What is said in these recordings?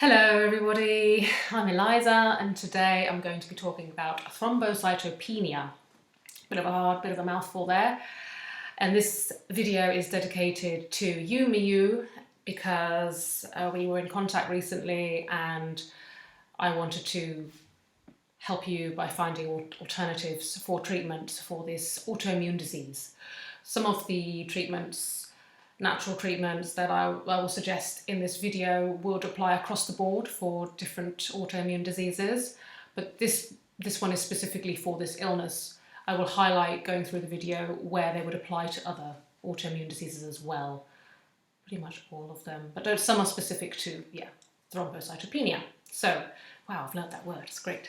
Hello everybody, I'm Eliza and today I'm going to be talking about thrombocytopenia. Bit of a hard, bit of a mouthful there. And this video is dedicated to you, Miyu, because we were in contact recently and I wanted to help you by finding alternatives for treatment for this autoimmune disease. Some of the natural treatments that I will suggest in this video would apply across the board for different autoimmune diseases, but this one is specifically for this illness. I will highlight, going through the video, where they would apply to other autoimmune diseases as well. Pretty much all of them, but some are specific to, thrombocytopenia. So, wow, I've learned that word, it's great.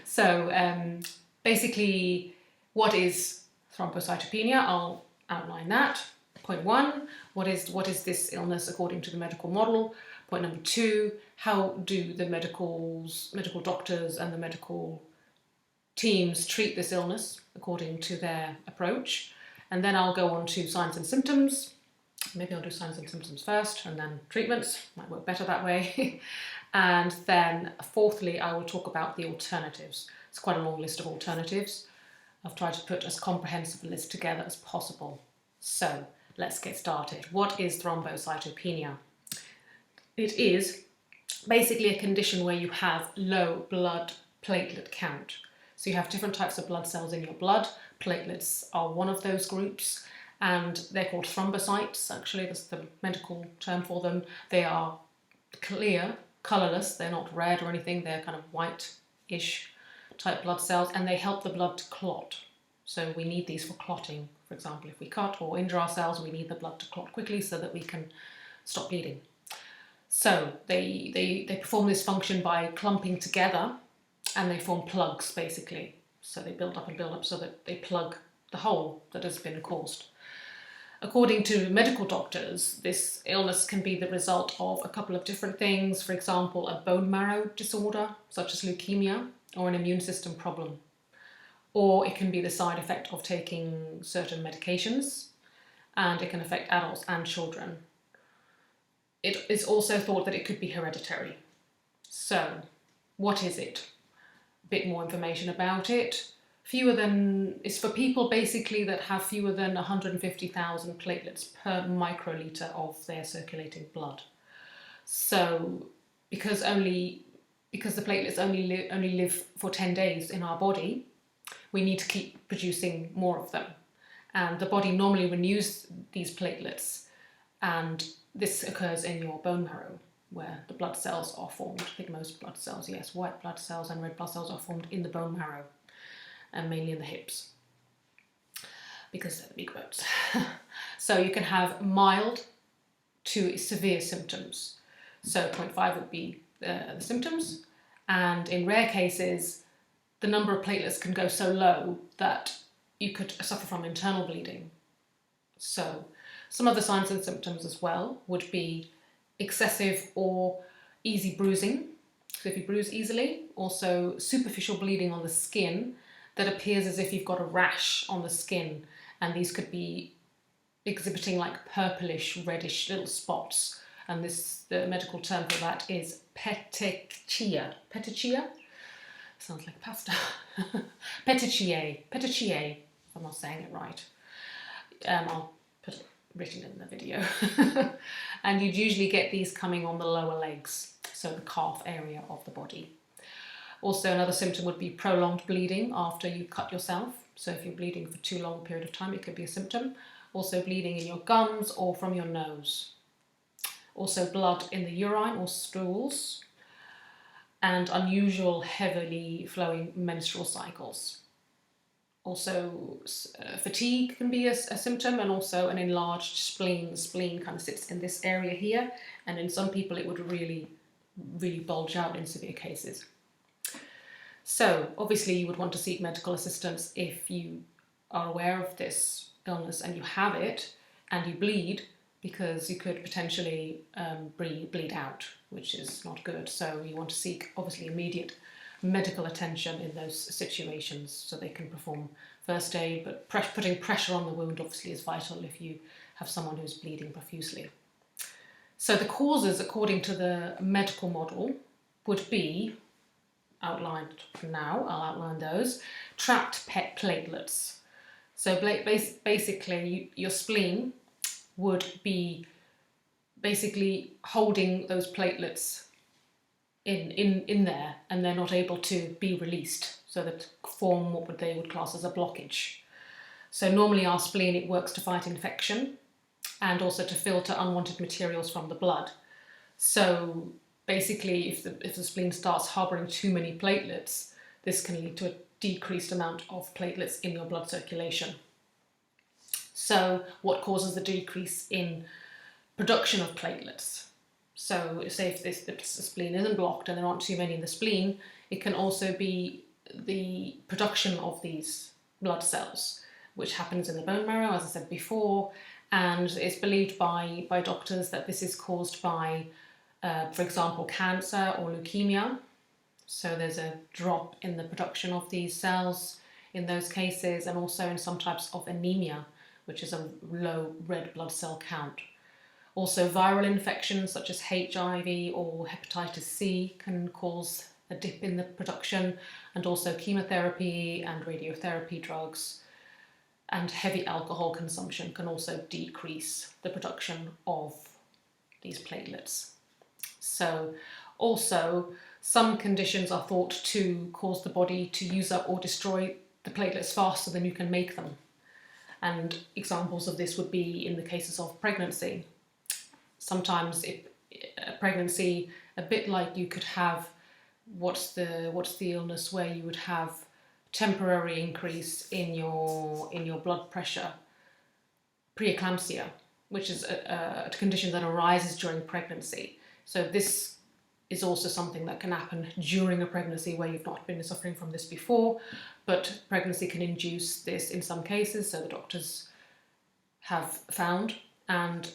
So, basically, what is thrombocytopenia? I'll outline that. Point one, what is this illness according to the medical model? Point number two, how do the medical doctors and the medical teams treat this illness according to their approach? And then I'll go on to signs and symptoms. Maybe I'll do signs and symptoms first and then treatments, might work better that way. And then fourthly, I will talk about the alternatives. It's quite a long list of alternatives. I've tried to put as comprehensive a list together as possible. So, let's get started. What is thrombocytopenia? It is basically a condition where you have low blood platelet count. So you have different types of blood cells in your blood. Platelets are one of those groups, and they're called thrombocytes. Actually, that's the medical term for them. They are clear, colourless. They're not red or anything. They're kind of white-ish type blood cells, and they help the blood to clot. So we need these for clotting. For example, if we cut or injure ourselves, we need the blood to clot quickly so that we can stop bleeding. So they perform this function by clumping together, and they form plugs basically. So they build up so that they plug the hole that has been caused. According to medical doctors, this illness can be the result of a couple of different things. For example, a bone marrow disorder, such as leukemia, or an immune system problem. Or it can be the side effect of taking certain medications, and it can affect adults and children. It is also thought that it could be hereditary. So, what is it? A bit more information about it. It's for people basically that have fewer than 150,000 platelets per microliter of their circulating blood. So, because the platelets only live for 10 days in our body, we need to keep producing more of them. And the body normally renews these platelets, and this occurs in your bone marrow, where the blood cells are formed. I think most blood cells, yes, white blood cells and red blood cells are formed in the bone marrow, and mainly in the hips, because they're the big bones. So you can have mild to severe symptoms. So point 5 would be the symptoms, and in rare cases, the number of platelets can go so low that you could suffer from internal bleeding. So some of the signs and symptoms as well would be excessive or easy bruising. So if you bruise easily, also superficial bleeding on the skin that appears as if you've got a rash on the skin, and these could be exhibiting like purplish, reddish little spots. And the medical term for that is petechia. Petechia? Sounds like pasta. Petechia, if I'm not saying it right. I'll put it written in the video. And you'd usually get these coming on the lower legs, so the calf area of the body. Also, another symptom would be prolonged bleeding after you cut yourself. So if you're bleeding for too long a period of time, it could be a symptom. Also bleeding in your gums or from your nose. Also blood in the urine or stools. And unusual, heavily flowing menstrual cycles. Also, fatigue can be a symptom, and also an enlarged spleen. The spleen kind of sits in this area here, and in some people it would really, really bulge out in severe cases. So, obviously you would want to seek medical assistance if you are aware of this illness and you have it, and you bleed, because you could potentially bleed out, which is not good. So you want to seek, obviously, immediate medical attention in those situations so they can perform first aid, but putting pressure on the wound obviously is vital if you have someone who's bleeding profusely. So the causes, according to the medical model, would be outlined now. I'll outline those. Trapped platelets. So basically, your spleen would be basically holding those platelets in there, and they're not able to be released, so that form what they would class as a blockage. So normally our spleen, it works to fight infection and also to filter unwanted materials from the blood. So basically, if the spleen starts harboring too many platelets, this can lead to a decreased amount of platelets in your blood circulation. So what causes the decrease in production of platelets? So say if the spleen isn't blocked and there aren't too many in the spleen, it can also be the production of these blood cells, which happens in the bone marrow, as I said before, and it's believed by doctors that this is caused by, for example, cancer or leukemia. So there's a drop in the production of these cells in those cases, and also in some types of anemia, which is a low red blood cell count. Also, viral infections such as HIV or hepatitis C can cause a dip in the production, and also chemotherapy and radiotherapy drugs and heavy alcohol consumption can also decrease the production of these platelets. So also, some conditions are thought to cause the body to use up or destroy the platelets faster than you can make them. And examples of this would be in the cases of pregnancy. Sometimes a pregnancy, a bit like you could have, what's the illness where you would have temporary increase in your blood pressure, preeclampsia, which is a condition that arises during pregnancy. So this is also something that can happen during a pregnancy where you've not been suffering from this before, but pregnancy can induce this in some cases, so the doctors have found, and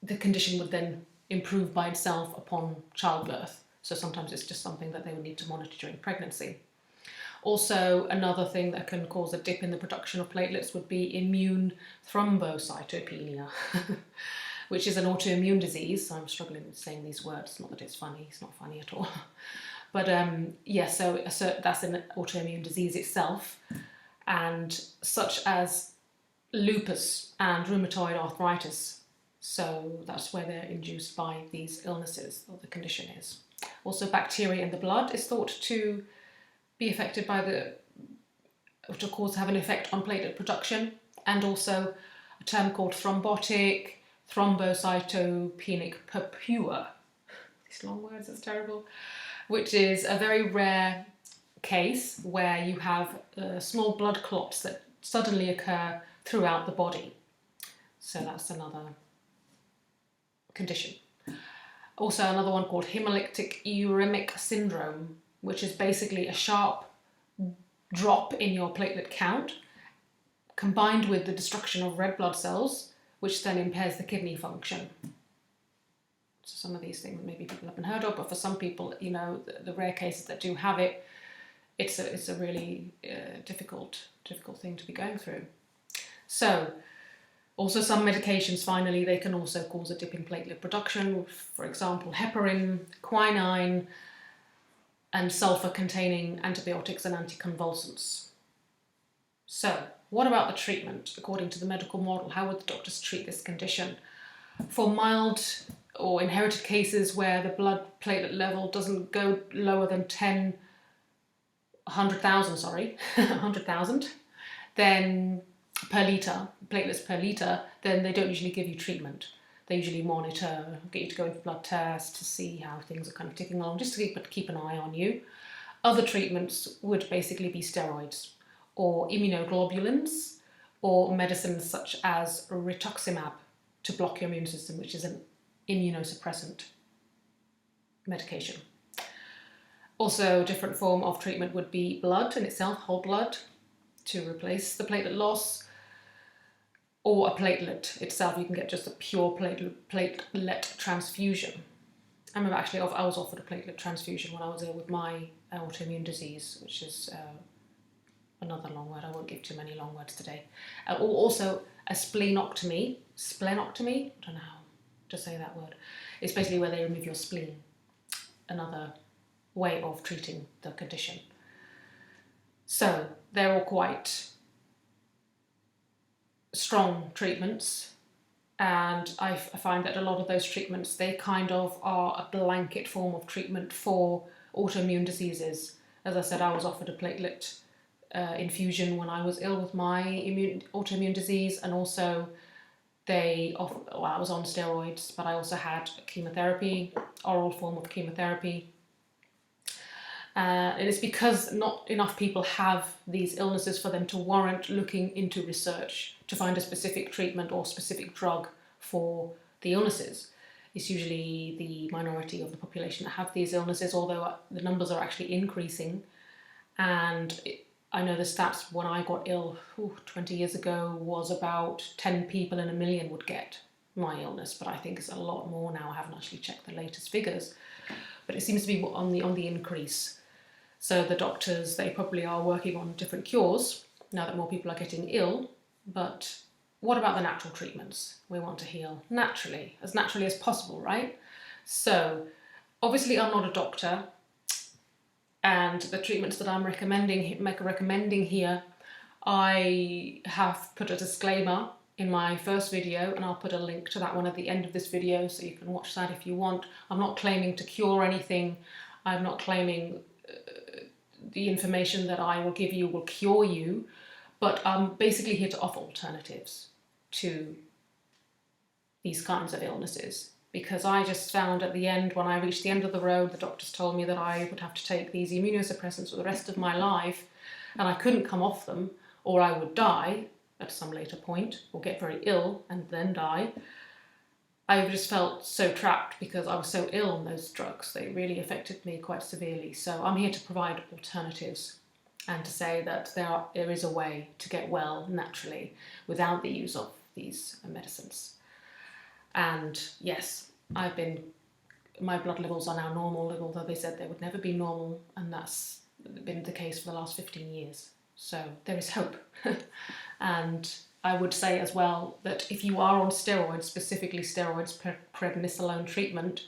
the condition would then improve by itself upon childbirth. So sometimes it's just something that they would need to monitor during pregnancy. Also, another thing that can cause a dip in the production of platelets would be immune thrombocytopenia, which is an autoimmune disease. I'm struggling with saying these words, not that it's funny, it's not funny at all. But so that's an autoimmune disease itself, and such as lupus and rheumatoid arthritis. So that's where they're induced by these illnesses, or the condition is. Also, bacteria in the blood is thought to be affected by which of course have an effect on platelet production, and also a term called thrombotic thrombocytopenic purpura. These long words, that's terrible. Which is a very rare case where you have small blood clots that suddenly occur throughout the body. So that's another condition. Also another one called hemolytic uremic syndrome, which is basically a sharp drop in your platelet count combined with the destruction of red blood cells, which then impairs the kidney function. So some of these things maybe people haven't heard of, but for some people, you know, the rare cases that do have it, it's a really difficult thing to be going through. So also some medications, finally, they can also cause a dip in platelet production. For example, heparin, quinine, and sulfur-containing antibiotics and anticonvulsants. So, what about the treatment? According to the medical model, how would the doctors treat this condition? For mild or inherited cases where the blood platelet level doesn't go lower than 100,000, then per litre, platelets per litre, then they don't usually give you treatment. They usually monitor, get you to go in for blood tests to see how things are kind of ticking along, just to keep an eye on you. Other treatments would basically be steroids or immunoglobulins or medicines such as rituximab to block your immune system, which is an immunosuppressant medication. Also, a different form of treatment would be blood in itself, whole blood, to replace the platelet loss, or a platelet itself. You can get just a pure platelet transfusion. I remember actually I was offered a platelet transfusion when I was ill with my autoimmune disease, which is another long word. I won't give too many long words today. Also a splenectomy, I don't know how to say that word. It's basically where they remove your spleen, another way of treating the condition. So they're all quite strong treatments, and I find that a lot of those treatments, they kind of are a blanket form of treatment for autoimmune diseases. As I said, I was offered a platelet infusion when I was ill with my autoimmune disease, and also I was on steroids, but I also had chemotherapy, oral form of chemotherapy. And it's because not enough people have these illnesses for them to warrant looking into research to find a specific treatment or specific drug for the illnesses. It's usually the minority of the population that have these illnesses, although the numbers are actually increasing. And I know the stats when I got ill 20 years ago was about 10 people in a million would get my illness, but I think it's a lot more now. I haven't actually checked the latest figures, but it seems to be on the increase. So the doctors, they probably are working on different cures now that more people are getting ill. But what about the natural treatments? We want to heal naturally as possible, right? So obviously I'm not a doctor, and the treatments that I'm recommending here, I have put a disclaimer in my first video, and I'll put a link to that one at the end of this video so you can watch that if you want. I'm not claiming to cure anything. I'm not claiming the information that I will give you will cure you, but I'm basically here to offer alternatives to these kinds of illnesses, because I just found at the end, when I reached the end of the road, the doctors told me that I would have to take these immunosuppressants for the rest of my life, and I couldn't come off them, or I would die at some later point, or get very ill and then die. I just felt so trapped because I was so ill on those drugs. They really affected me quite severely. So I'm here to provide alternatives and to say that there is a way to get well naturally without the use of these medicines. And yes, my blood levels are now normal, although they said they would never be normal, and that's been the case for the last 15 years. So there is hope. And I would say as well that if you are on steroids, specifically steroids, prednisolone treatment,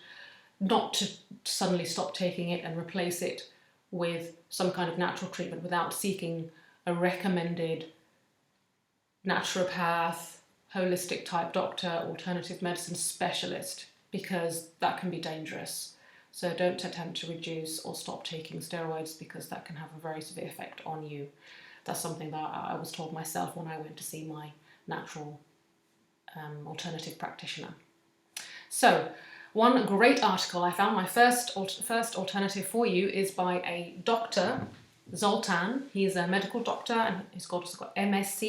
not to suddenly stop taking it and replace it with some kind of natural treatment without seeking a recommended naturopath, holistic type doctor, alternative medicine specialist, because that can be dangerous. So don't attempt to reduce or stop taking steroids, because that can have a very severe effect on you. That's something that I was told myself when I went to see my natural alternative practitioner. So one great article I found, my first alternative for you, is by a doctor, Zoltan. He's a medical doctor, and he's also got M.Sc.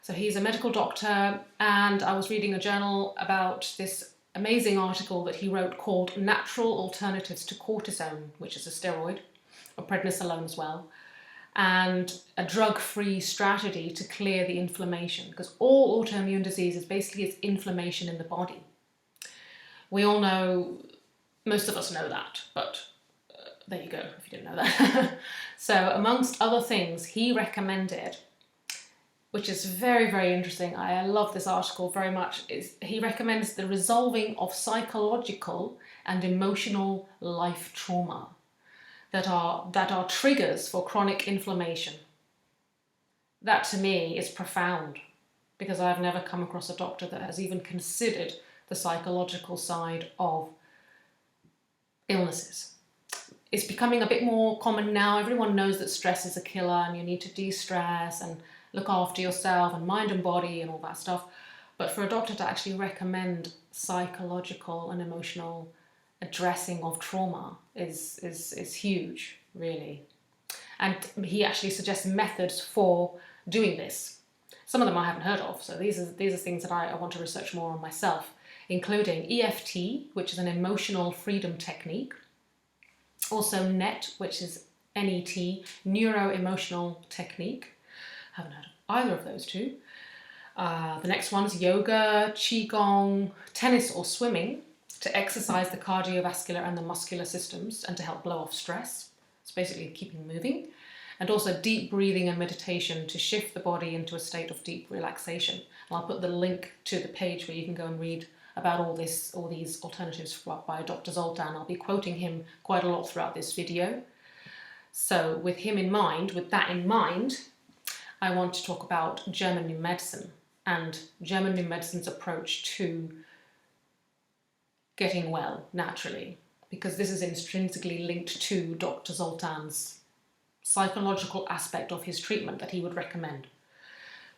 So he's a medical doctor, and I was reading a journal about this amazing article that he wrote called Natural Alternatives to Cortisone, which is a steroid, or prednisolone as well, and a drug-free strategy to clear the inflammation, because all autoimmune diseases basically is inflammation in the body. We all know, most of us know that, but there you go, if you didn't know that. So amongst other things, he recommended, which is very, very interesting, I love this article very much, is he recommends the resolving of psychological and emotional life trauma that are triggers for chronic inflammation. That to me is profound, because I've never come across a doctor that has even considered the psychological side of illnesses. It's becoming a bit more common now. Everyone knows that stress is a killer and you need to de-stress and look after yourself and mind and body and all that stuff. But for a doctor to actually recommend psychological and emotional addressing of trauma is huge, really. And he actually suggests methods for doing this. Some of them I haven't heard of, so these are things that I want to research more on myself, including EFT, which is an emotional freedom technique, also NET, which is NET, neuro-emotional technique. Haven't heard of either of those two. The next one's yoga, qigong, tennis or swimming, to exercise the cardiovascular and the muscular systems and to help blow off stress. It's basically keeping moving. And also deep breathing and meditation to shift the body into a state of deep relaxation. And I'll put the link to the page where you can go and read about all these alternatives by Dr. Zoltan. I'll be quoting him quite a lot throughout this video. So with that in mind, I want to talk about German New Medicine and German New Medicine's approach to getting well naturally, because this is intrinsically linked to Dr. Zoltan's psychological aspect of his treatment that he would recommend.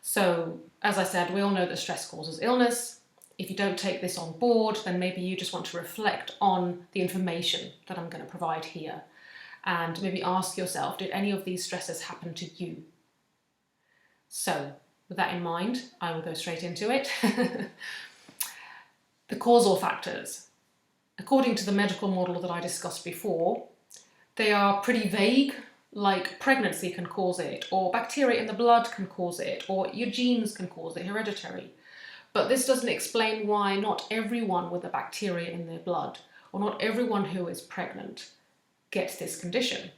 So, as I said, we all know that stress causes illness. If you don't take this on board, then maybe you just want to reflect on the information that I'm going to provide here and maybe ask yourself, did any of these stresses happen to you? So, with that in mind, I will go straight into it. The causal factors. According to the medical model that I discussed before, they are pretty vague, like pregnancy can cause it, or bacteria in the blood can cause it, or your genes can cause it, hereditary. But this doesn't explain why not everyone with a bacteria in their blood, or not everyone who is pregnant, gets this condition.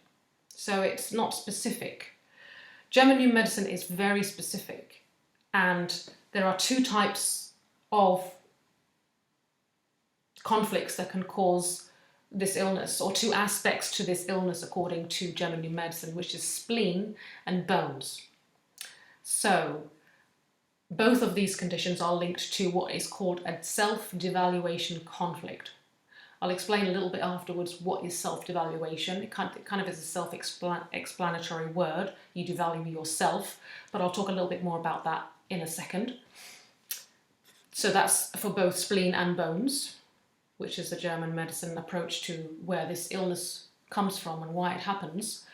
So it's not specific. German New Medicine is very specific, and there are two types of conflicts that can cause this illness, or two aspects to this illness according to German New Medicine, which is spleen and bones. So both of these conditions are linked to what is called a self-devaluation conflict. I'll explain a little bit afterwards what is self-devaluation. It kind of is a self-explanatory word. You devalue yourself, but I'll talk a little bit more about that in a second. So that's for both spleen and bones, which is the German medicine approach to where this illness comes from and why it happens.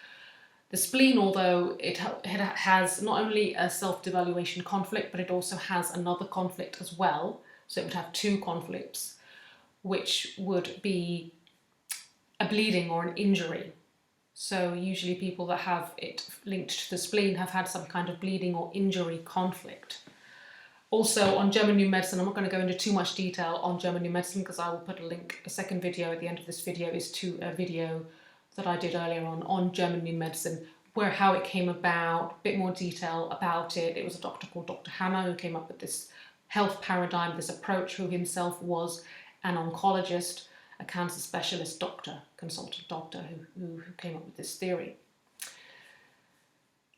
The spleen, although it has not only a self-devaluation conflict, but it also has another conflict as well. So it would have two conflicts, which would be a bleeding or an injury. So usually people that have it linked to the spleen have had some kind of bleeding or injury conflict. Also on German New Medicine, I'm not going to go into too much detail on German New Medicine because I will put a link, a second video at the end of this video is to a video that I did earlier on German New Medicine, where how it came about, a bit more detail about it. It was a doctor called Dr. Hammer who came up with this health paradigm, this approach, who himself was an oncologist, a cancer specialist doctor, consultant doctor who came up with this theory.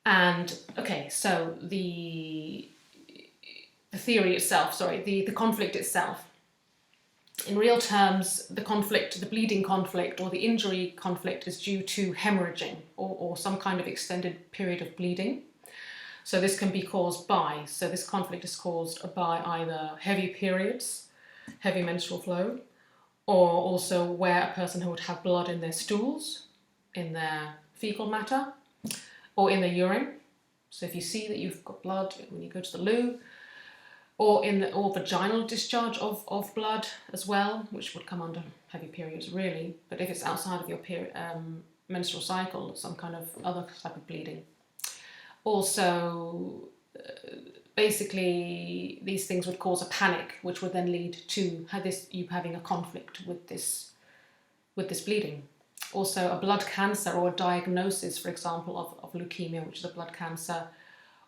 And okay, so the theory itself, the conflict itself. In real terms, the conflict, the bleeding conflict or the injury conflict is due to hemorrhaging or some kind of extended period of bleeding. So this can be caused by, so this conflict is caused by either heavy periods, heavy menstrual flow, or also where a person would have blood in their stools, in their fecal matter, or in their urine. So if you see that you've got blood when you go to the loo, or vaginal discharge of blood as well, which would come under heavy periods really, but if it's outside of your menstrual cycle, some kind of other type of bleeding. Also, basically, these things would cause a panic, which would then lead to you having a conflict with this bleeding. Also, a blood cancer or a diagnosis, for example, of leukemia, which is a blood cancer,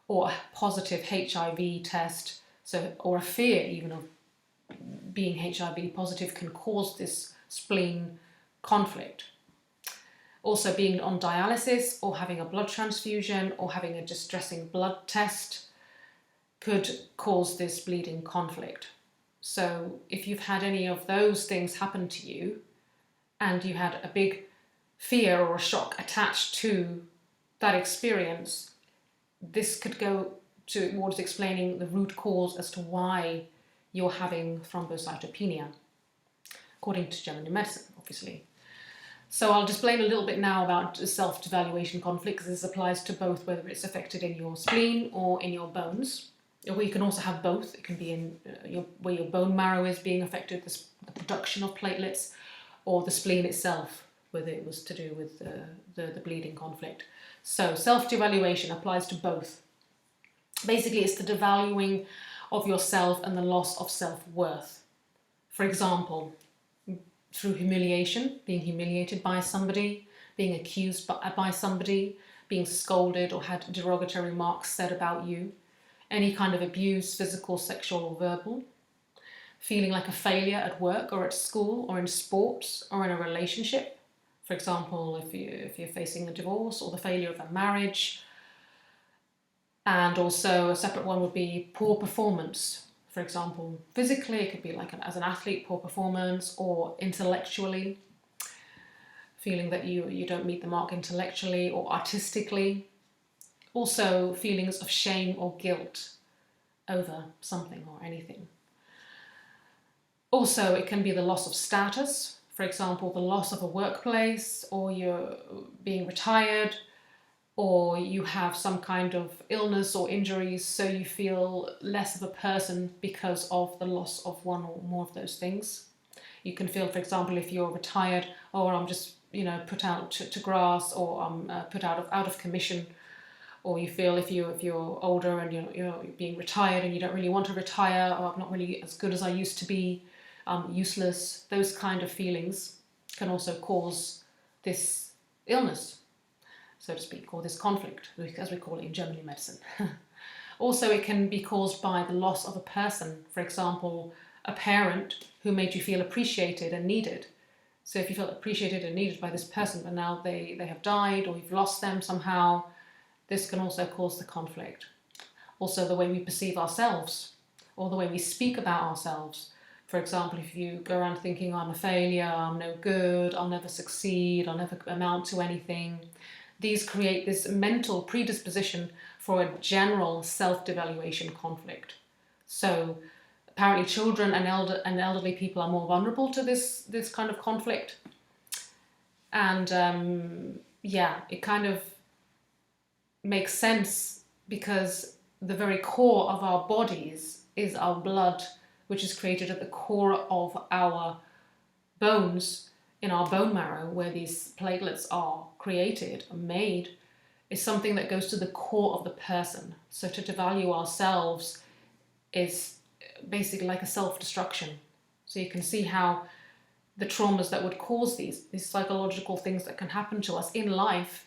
or a positive HIV test, or a fear even of being HIV positive can cause this spleen conflict. Also, being on dialysis or having a blood transfusion or having a distressing blood test could cause this bleeding conflict. So if you've had any of those things happen to you and you had a big fear or a shock attached to that experience, this could go towards explaining the root cause as to why you're having thrombocytopenia, according to German New Medicine, obviously. So I'll explain a little bit now about the self-devaluation conflict, because this applies to both, whether it's affected in your spleen or in your bones. Or you can also have both. It can be in where your bone marrow is being affected, the production of platelets, or the spleen itself, whether it was to do with the bleeding conflict. So self-devaluation applies to both. Basically, it's the devaluing of yourself and the loss of self-worth. For example, through humiliation, being humiliated by somebody, being accused by somebody, being scolded or had derogatory remarks said about you, any kind of abuse, physical, sexual or verbal. feeling like a failure at work or at school or in sports or in a relationship. For example, if you're facing a divorce or the failure of a marriage. And also a separate one would be poor performance. For example, physically, it could be like as an athlete, poor performance, or intellectually, feeling that you don't meet the mark intellectually or artistically. Also, feelings of shame or guilt over something or anything. Also, it can be the loss of status, for example, the loss of a workplace, or you're being retired, or you have some kind of illness or injuries, so you feel less of a person because of the loss of one or more of those things. You can feel, for example, if you're retired, or I'm just put out to grass, or I'm put out of commission. Or you feel if you're older and you're being retired and you don't really want to retire, or I'm not really as good as I used to be, useless. Those kind of feelings can also cause this illness, so to speak, or this conflict, as we call it in German medicine. Also, it can be caused by the loss of a person. For example, a parent who made you feel appreciated and needed. So if you felt appreciated and needed by this person, but now they have died, or you've lost them somehow, this can also cause the conflict. Also, the way we perceive ourselves, or the way we speak about ourselves. For example, if you go around thinking, I'm a failure, I'm no good, I'll never succeed, I'll never amount to anything, these create this mental predisposition for a general self-devaluation conflict. So apparently children and elderly people are more vulnerable to this kind of conflict. And it kind of makes sense, because the very core of our bodies is our blood, which is created at the core of our bones, in our bone marrow, where these platelets are created and made, is something that goes to the core of the person. So to devalue ourselves is basically like a self-destruction. So you can see how the traumas that would cause these psychological things that can happen to us in life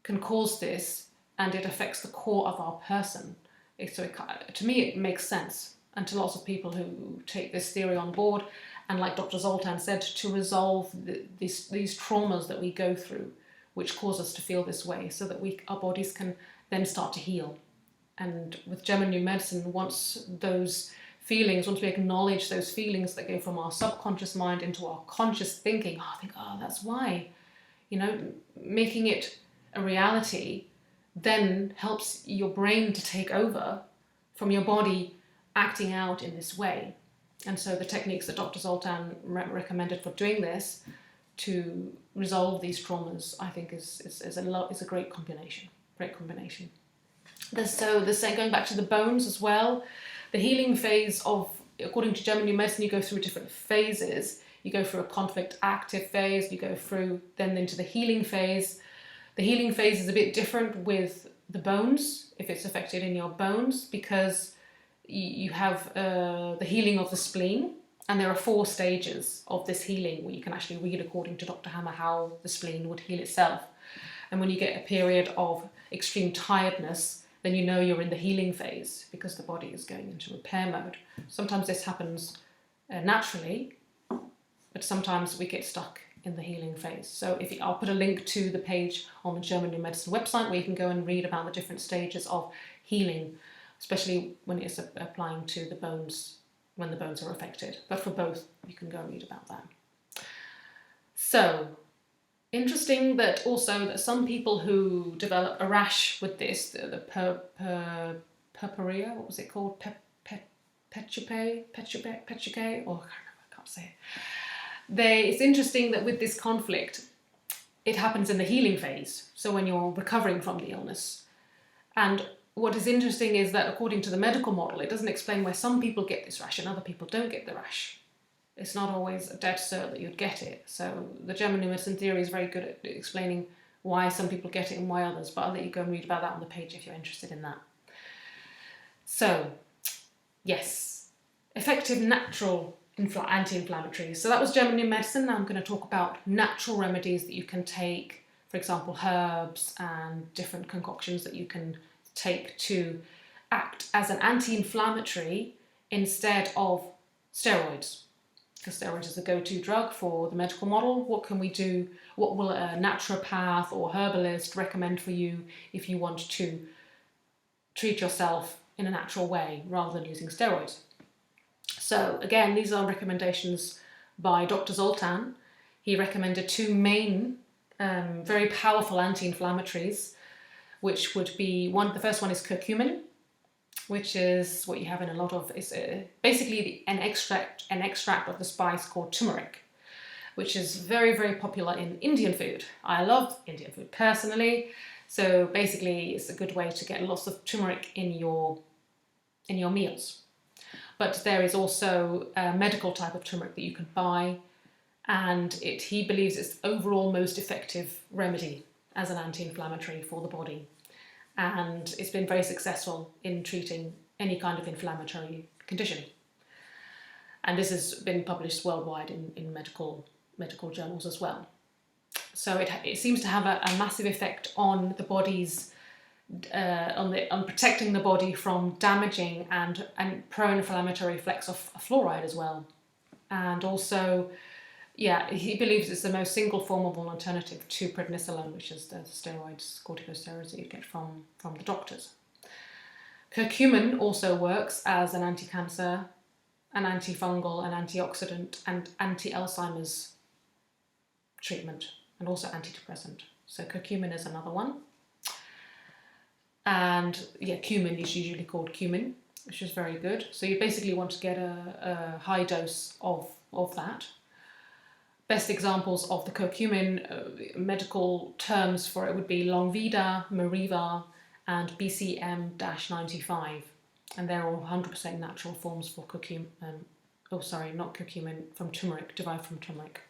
can cause this, and it affects the core of our person. To me, it makes sense. And to lots of people who take this theory on board, and like Dr. Zoltan said, to resolve these traumas that we go through, which cause us to feel this way, so that our bodies can then start to heal. And with German New Medicine, once we acknowledge those feelings that go from our subconscious mind into our conscious thinking, that's why, making it a reality then helps your brain to take over from your body acting out in this way. And so the techniques that Dr. Zoltan recommended for doing this to resolve these traumas, I think is a great combination. Going back to the bones as well, the healing phase according to German New Medicine, you go through different phases. You go through a conflict active phase, you go through then into the healing phase. The healing phase is a bit different with the bones, if it's affected in your bones, because you have the healing of the spleen, and there are 4 stages of this healing where you can actually read, according to Dr. Hammer, how the spleen would heal itself. And when you get a period of extreme tiredness, then you're in the healing phase, because the body is going into repair mode. Sometimes this happens naturally, but sometimes we get stuck in the healing phase. So I'll put a link to the page on the German New Medicine website, where you can go and read about the different stages of healing, especially when it's applying to the bones, when the bones are affected. But for both, you can go and read about that. So, interesting that some people who develop a rash with this, the purpurea, what was it called? Petucae, or I can't say it. It's interesting that with this conflict, it happens in the healing phase, so when you're recovering from the illness. And what is interesting is that according to the medical model, it doesn't explain why some people get this rash and other people don't get the rash. It's not always a dead cert that you'd get it. So the German New Medicine theory is very good at explaining why some people get it and why others, but I'll let you go and read about that on the page if you're interested in that. So, yes, effective natural anti-inflammatories. So that was German New Medicine. Now I'm going to talk about natural remedies that you can take, for example, herbs and different concoctions that you can take to act as an anti-inflammatory instead of steroids. Because steroids is the go-to drug for the medical model. What can we do? What will a naturopath or herbalist recommend for you if you want to treat yourself in a natural way rather than using steroids? So again, these are recommendations by Dr. Zoltan. He recommended two main, very powerful anti-inflammatories, which would be the first one is curcumin, which is what you have in a lot of, is basically an extract of the spice called turmeric, which is very, very popular in Indian food. I love Indian food personally, so basically it's a good way to get lots of turmeric in your meals. But there is also a medical type of turmeric that you can buy, and he believes it's the overall most effective remedy as an anti-inflammatory for the body. And it's been very successful in treating any kind of inflammatory condition. And this has been published worldwide in medical journals as well. So it seems to have a massive effect on the body's, on protecting the body from damaging and pro-inflammatory effects of fluoride as well. And also, yeah, he believes it's the most single formable alternative to prednisolone, which is the steroids, corticosteroids that you get from the doctors. Curcumin also works as an anti-cancer, an antifungal, an antioxidant, and anti-Alzheimer's treatment, and also antidepressant. So curcumin is another one. And yeah, cumin is usually called cumin, which is very good. So you basically want to get a high dose of that. Best examples of the curcumin, medical terms for it would be Longvida, Meriva, and BCM-95. And they're all 100% natural forms for curcumin, from turmeric, derived from turmeric.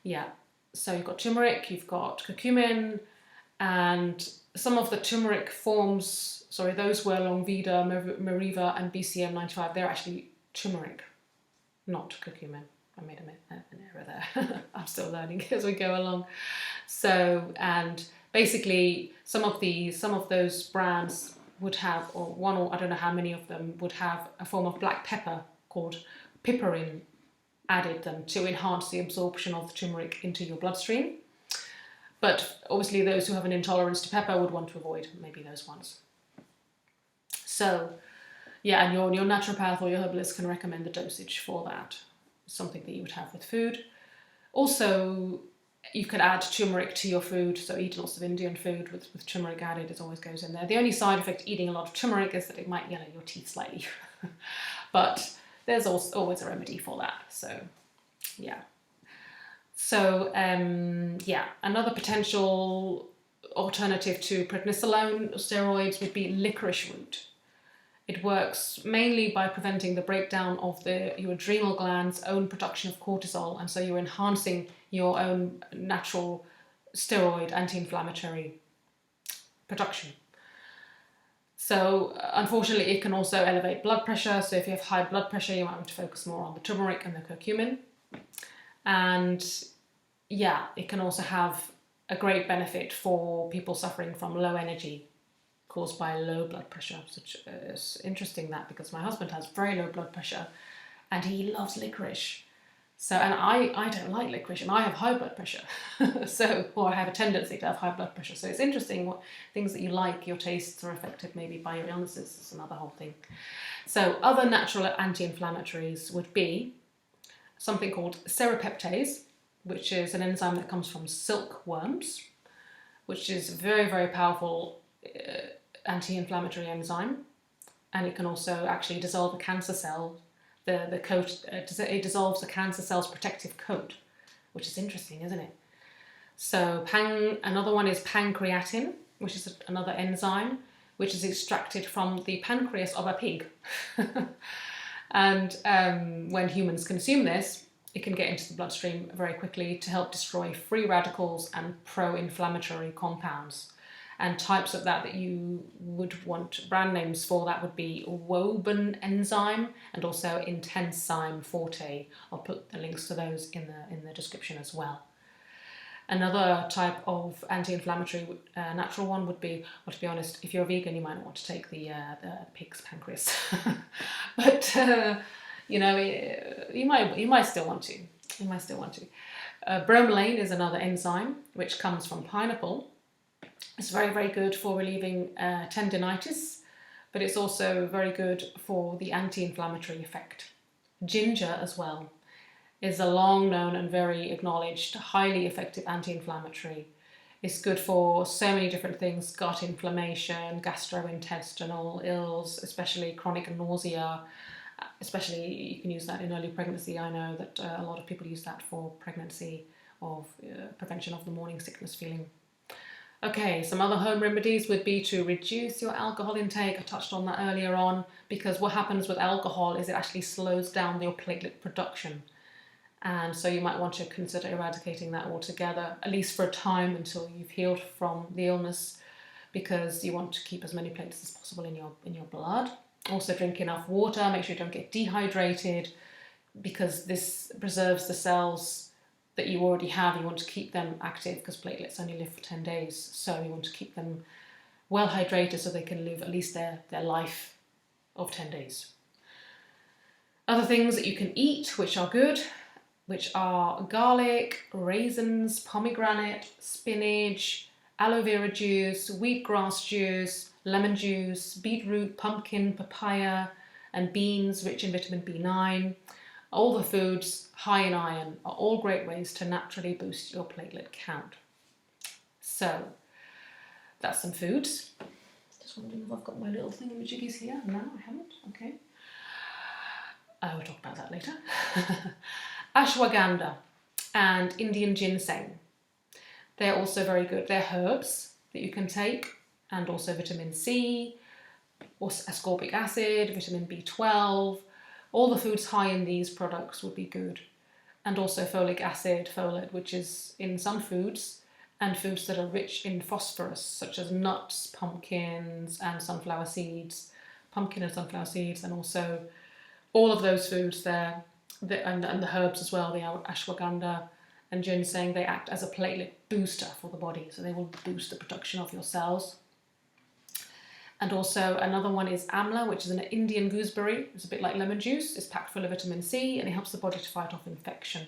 Yeah, so you've got turmeric, you've got curcumin, and some of the turmeric forms, those were Longvida, Meriva, and BCM-95. They're actually turmeric, not curcumin. I made an error there. I'm still learning as we go along. So, and basically some of those brands would have, or I don't know how many of them would have a form of black pepper called piperine added them to enhance the absorption of the turmeric into your bloodstream. But obviously those who have an intolerance to pepper would want to avoid maybe those ones. So, yeah, and your naturopath or your herbalist can recommend the dosage for that. Something that you would have with food. Also, you could add turmeric to your food, so eat lots of Indian food with turmeric added. It always goes in there. The only side effect of eating a lot of turmeric is that it might yellow your teeth slightly. But there's also always a remedy for that. So, yeah. So, another potential alternative to prednisolone steroids would be licorice root. It works mainly by preventing the breakdown of your adrenal gland's own production of cortisol, and so you're enhancing your own natural steroid anti-inflammatory production. So unfortunately it can also elevate blood pressure, so if you have high blood pressure you might want to focus more on the turmeric and the curcumin. And yeah, it can also have a great benefit for people suffering from low energy caused by low blood pressure. Which is interesting that, because my husband has very low blood pressure and he loves licorice. So, and I don't like licorice and I have high blood pressure. Or I have a tendency to have high blood pressure. So it's interesting what things that you like, your tastes are affected maybe by your illnesses. It's another whole thing. So other natural anti-inflammatories would be something called serrapeptase, which is an enzyme that comes from silkworms, which is very, very powerful anti-inflammatory enzyme, and it can also actually dissolve a cancer cell. The coat, it dissolves the cancer cell's protective coat, which is interesting, isn't it? So another one is pancreatin, which is another enzyme which is extracted from the pancreas of a pig. And when humans consume this, it can get into the bloodstream very quickly to help destroy free radicals and pro-inflammatory compounds. And types of that you would want brand names for that would be Woban enzyme and also Intenzyme Forte. I'll put the links to those in the description as well. Another type of anti-inflammatory natural one would be, well, to be honest, if you're a vegan, you might not want to take the pig's pancreas. But you know, you might still want to. You might still want to. Bromelain is another enzyme which comes from pineapple. It's very, very good for relieving tendinitis, but it's also very good for the anti-inflammatory effect. Ginger as well is a long known and very acknowledged, highly effective anti-inflammatory. It's good for so many different things: gut inflammation, gastrointestinal ills, especially chronic nausea. Especially you can use that in early pregnancy. I know that a lot of people use that for pregnancy, of prevention of the morning sickness feeling. Okay, some other home remedies would be to reduce your alcohol intake. I touched on that earlier on, because what happens with alcohol is it actually slows down your platelet production. And so you might want to consider eradicating that altogether, at least for a time until you've healed from the illness, because you want to keep as many platelets as possible in your blood. Also drink enough water, make sure you don't get dehydrated, because this preserves the cells that you already have. You want to keep them active because platelets only live for 10 days. So you want to keep them well hydrated so they can live at least their life of 10 days. Other things that you can eat which are good, which are garlic, raisins, pomegranate, spinach, aloe vera juice, wheatgrass juice, lemon juice, beetroot, pumpkin, papaya, and beans rich in vitamin B9. All the foods high in iron are all great ways to naturally boost your platelet count. So that's some foods. Just wondering if I've got my little thingamajiggies here. No, I haven't. Okay. I will talk about that later. Ashwagandha and Indian ginseng. They're also very good. They're herbs that you can take, and also vitamin C, or ascorbic acid, vitamin B12. All the foods high in these products would be good. And also folic acid, folate, which is in some foods, and foods that are rich in phosphorus, such as nuts, pumpkins, and sunflower seeds. Pumpkin and sunflower seeds, and also all of those foods there, and the herbs as well, the ashwagandha and ginseng, they act as a platelet booster for the body. So they will boost the production of your cells. And also another one is amla, which is an Indian gooseberry. It's a bit like lemon juice. It's packed full of vitamin C, and it helps the body to fight off infection.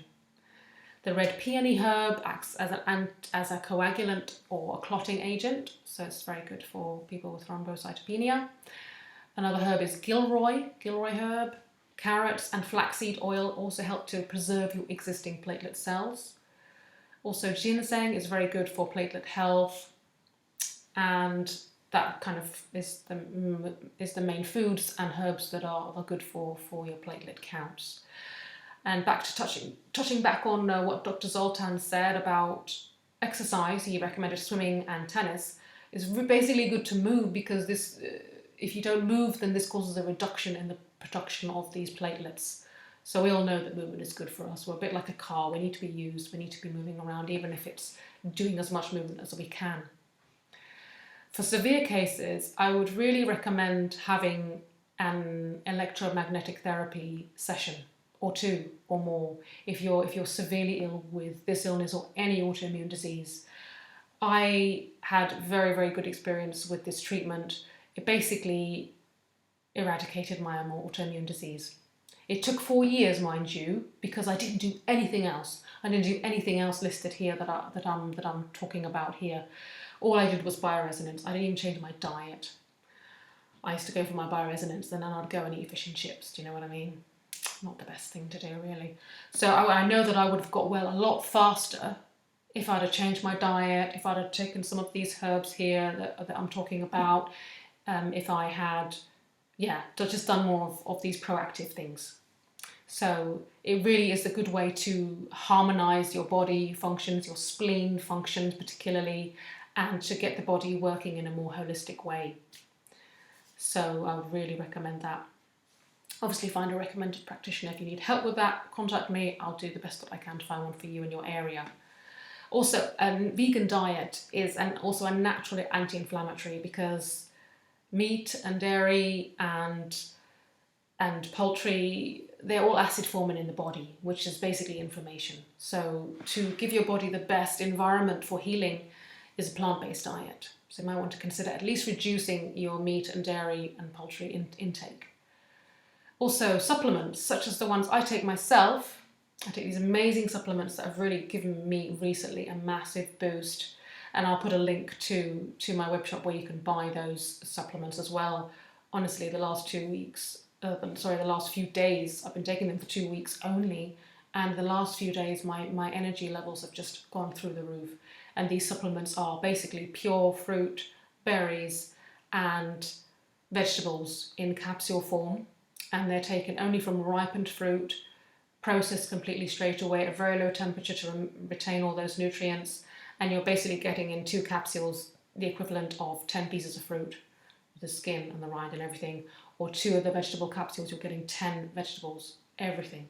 The red peony herb acts as a coagulant or a clotting agent, so it's very good for people with thrombocytopenia. Another herb is Gilroy herb. Carrots and flaxseed oil also help to preserve your existing platelet cells. Also, ginseng is very good for platelet health, and that kind of is the main foods and herbs that are good for your platelet counts. And back to touching back on what Dr. Zoltan said about exercise, he recommended swimming and tennis. It's basically good to move, because this, if you don't move, then this causes a reduction in the production of these platelets. So we all know that movement is good for us. We're a bit like a car. We need to be used. We need to be moving around, even if it's doing as much movement as we can. For severe cases, I would really recommend having an electromagnetic therapy session, or 2 or more, if you're severely ill with this illness or any autoimmune disease. I had very, very good experience with this treatment. It basically eradicated my autoimmune disease. It took 4 years, mind you, because I didn't do anything else. I didn't do anything else listed here that I'm talking about here. All I did was bioresonance. I didn't even change my diet. I used to go for my bioresonance, and then I'd go and eat fish and chips. Do you know what I mean? Not the best thing to do, really. So I know that I would have got well a lot faster if I'd have changed my diet, if I'd have taken some of these herbs here that I'm talking about, if I had, just done more of these proactive things. So it really is a good way to harmonise your body functions, your spleen functions particularly, and to get the body working in a more holistic way. So I would really recommend that. Obviously find a recommended practitioner. If you need help with that, contact me. I'll do the best that I can to find one for you in your area. Also, vegan diet is also a natural anti-inflammatory, because meat and dairy and poultry, they're all acid forming in the body, which is basically inflammation. So to give your body the best environment for healing is a plant-based diet. So you might want to consider at least reducing your meat and dairy and poultry intake. Also supplements, such as the ones I take myself. I take these amazing supplements that have really given me recently a massive boost, and I'll put a link to my web shop where you can buy those supplements as well. Honestly, the last 2 weeks, the last few days, I've been taking them for 2 weeks only, and the last few days my energy levels have just gone through the roof. And these supplements are basically pure fruit, berries and vegetables in capsule form, and they're taken only from ripened fruit, processed completely straight away at a very low temperature to retain all those nutrients, and you're basically getting in 2 capsules the equivalent of 10 pieces of fruit, the skin and the rind and everything, or 2 of the vegetable capsules, you're getting 10 vegetables, everything.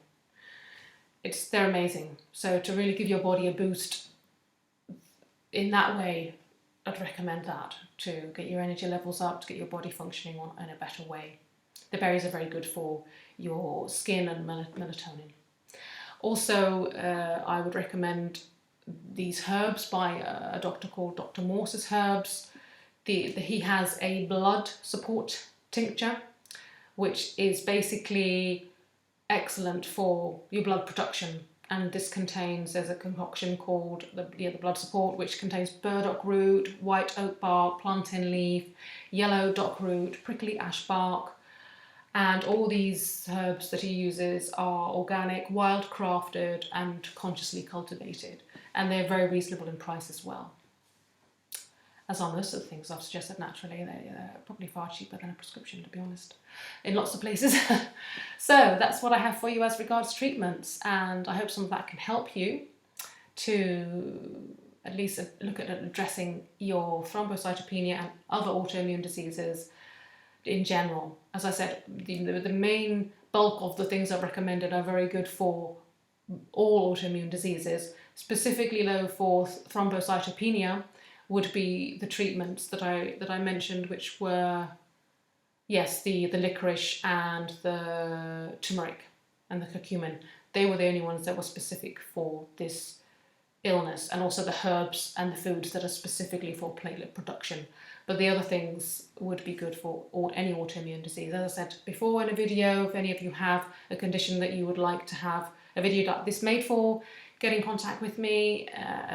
They're amazing. So to really give your body a boost in that way, I'd recommend that, to get your energy levels up, to get your body functioning in a better way. The berries are very good for your skin and melatonin. Also, I would recommend these herbs by a doctor called Dr. Morse's Herbs. He has a blood support tincture, which is basically excellent for your blood production. And this there's a concoction called the blood support, which contains burdock root, white oak bark, plantain leaf, yellow dock root, prickly ash bark. And all these herbs that he uses are organic, wild crafted and consciously cultivated. And they're very reasonable in price as well. As are most of the things I've suggested naturally, they're probably far cheaper than a prescription, to be honest, in lots of places. So that's what I have for you as regards treatments, and I hope some of that can help you to at least look at addressing your thrombocytopenia and other autoimmune diseases in general. As I said, the main bulk of the things I've recommended are very good for all autoimmune diseases. Specifically though for thrombocytopenia would be the treatments that I mentioned, which were, yes, the licorice and the turmeric and the curcumin. They were the only ones that were specific for this illness, and also the herbs and the foods that are specifically for platelet production. But the other things would be good for any autoimmune disease. As I said before in a video, if any of you have a condition that you would like to have a video like this made for, get in contact with me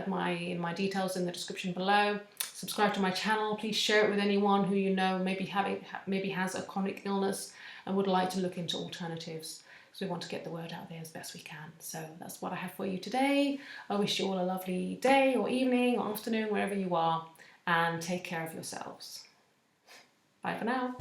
in my details in the description below. Subscribe to my channel. Please share it with anyone who you know maybe has a chronic illness and would like to look into alternatives. So we want to get the word out there as best we can. So that's what I have for you today. I wish you all a lovely day or evening or afternoon, wherever you are, and take care of yourselves. Bye for now.